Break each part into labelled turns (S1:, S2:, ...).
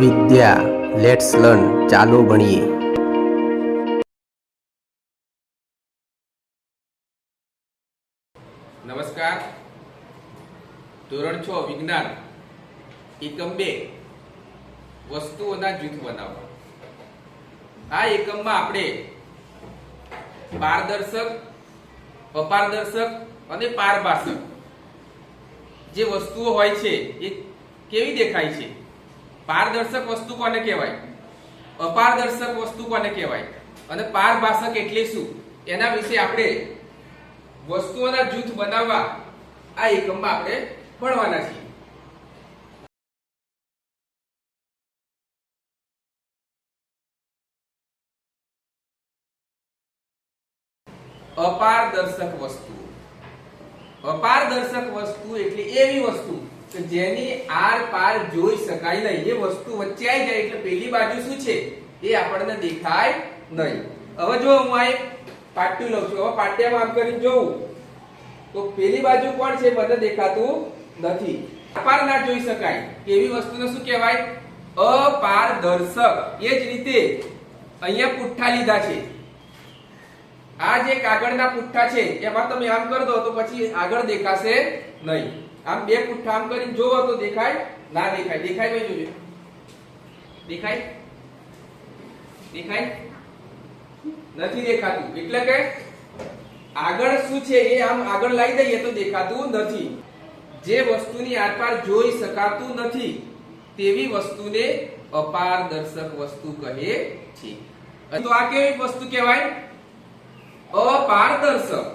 S1: Vidya let's learn ચાલો ભણીએ.
S2: નમસ્કાર. ધોરણ 6 વિજ્ઞાન એકમ 2 વસ્તુઓના જૂથ બનાવવા. આ એકમમાં આપણે પારદર્શક, અપારદર્શક અને પારભાષક જે વસ્તુઓ હોય છે એ કેવી દેખાય છે, પારદર્શક વસ્તુ કોને કહેવાય, અપારદર્શક વસ્તુ કોને કહેવાય અને પારભાષક એટલે શું, એના વિશે આપણે વસ્તુઓના જૂથ બનાવવા આ એકમમાં આપણે ભણવાના છીએ. અપારદર્શક વસ્તુ. અપારદર્શક વસ્તુ એટલે એવી વસ્તુ કે જેની આર પાર જોઈ શકાય નહીં. એ વસ્તુ વચ્ચે આવી જાય એટલે પેલી બાજુ શું છે એ આપણને દેખાય નહીં. હવે જો હું આ એક પાટિયું લઉં છું, હવે પાટિયામાં આમ કરીને જોઉં તો પેલી બાજુ કોણ છે મને દેખાતું નથી. અપાર ના જોઈ શકાય એવી વસ્તુને શું કહેવાય? અપારદર્શક. એ જ રીતે અહીંયા પુઠ્ઠા લીધા છે. આ જે કાગળના પુઠ્ઠા છે એમાં તમે આમ કરી દો તો પછી આગળ દેખાશે નહીં. આમ બે પુઠ્ઠા આમ કરીને જોવો તો દેખાય ના દેખાય? દેખાય ભાઈ? જોજો. દેખાય? દેખાય? નથી દેખાતું. એટલે કે આગળ શું છે એ આમ આગળ લાવી દઈએ તો દેખાતું નથી. જે વસ્તુની આરપાર જોઈ શકાતું નથી તેવી વસ્તુને અપારદર્શક વસ્તુ કહે છે. તો આ કેવી વસ્તુ કહેવાય? અપારદર્શક.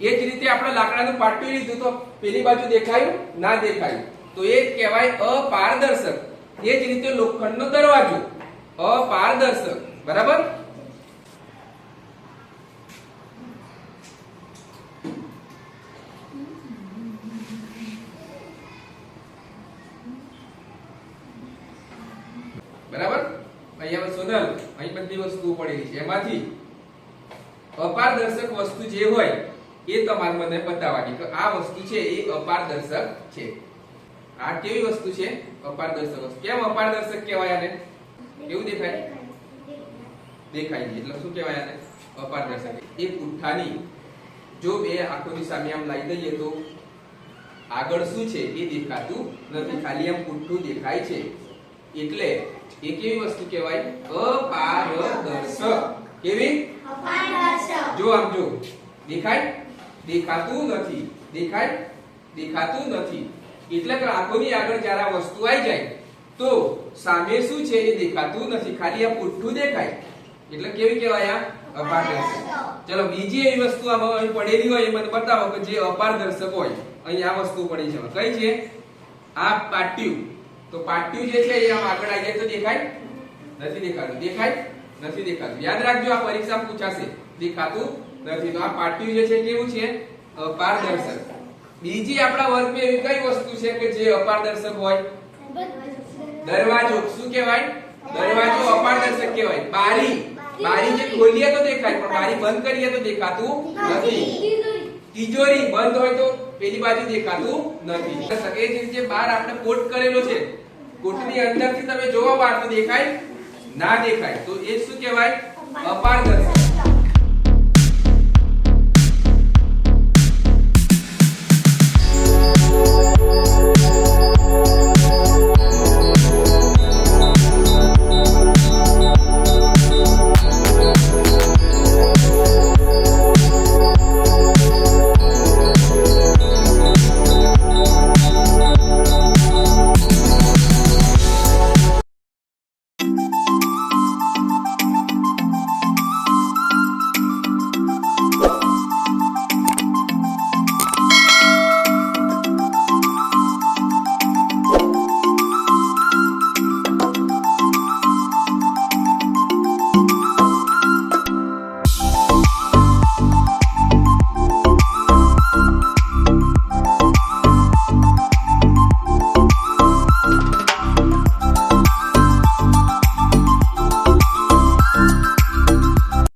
S2: એ જ રીતે આપણે લાકડાનું પાટિયું લીધું તો પેલી બાજુ દેખાયું ના દેખાયું તો એ કહેવાય અપારદર્શક. એ જ રીતે લોખંડનો દરવાજો અપારદર્શક. બરાબર? બરાબર? અહીંયા સોનલ અહીં બધી વસ્તુઓ પડેલી છે, એમાંથી અપારદર્શક વસ્તુ જે હોય એ તમારે મને બતાવવાની કે આ વસ્તુ છે એ અપારદર્શક છે. આ કેવી વસ્તુ છે? અપારદર્શક વસ્તુ. કેમ અપારદર્શક કહેવાય આને? કેવું દેખાય? દેખાય નહીં એટલે શું કહેવાય આને? અપારદર્શક. એ પુઠ્ઠાની જો બે આંખોની સામે આમ લાવી દઈએ તો આગળ શું છે એ દેખાતું નથી, ખાલી આમ પુઠ્ઠું દેખાય છે. એટલે એ કેવી વસ્તુ કહેવાય? અપારદર્શક. કેવી? જો આમ જો દેખાય? દેખાતું નથી. દેખાય? દેખાતું નથી. એટલે કે આંખોની આગળ જ્યારે આ વસ્તુ આવી જાય તો સામે શું છે એ દેખાતું નથી, ખાલી આ પુઠ્ઠું દેખાય. એટલે કેવી કહેવાય? આ અપારદર્શક. ચલો બીજી એવી વસ્તુ આમાં પડેલી હોય એ મને બતાવો કે જે અપારદર્શક હોય. અહીં આ વસ્તુ પડી છે, કઈ છે? આ પાટિયું. તો પાટિયું જે છે એ આમ આગળ આવી જાય તો દેખાય? નથી દેખાતું. દેખાય? નથી દેખાતું. યાદ રાખજો, આ પરીક્ષામાં પૂછાશે. દેખાતું નથી. તો આ પાટિયું જે છે કેવું છે? અપારદર્શક. બીજી આપણા વર્ગમાં એવી કઈ વસ્તુ છે કે જે અપારદર્શક હોય? દરવાજો. શું કહેવાય? દરવાજો અપારદર્શક કહેવાય. બારી. બારી જે ખોલીએ તો દેખાય પણ બારી બંધ કરીએ તો દેખાતું નથી. તિજોરી બંધ હોય તો પેલી બાજુ દેખાતું નથી. એ જ રીતે બહાર આપણે કોટ કરેલો છે, કોટની અંદરથી તમે જોવો બહાર તો દેખાય ના દેખાય? તો એ શું કહેવાય? અપારદર્શક.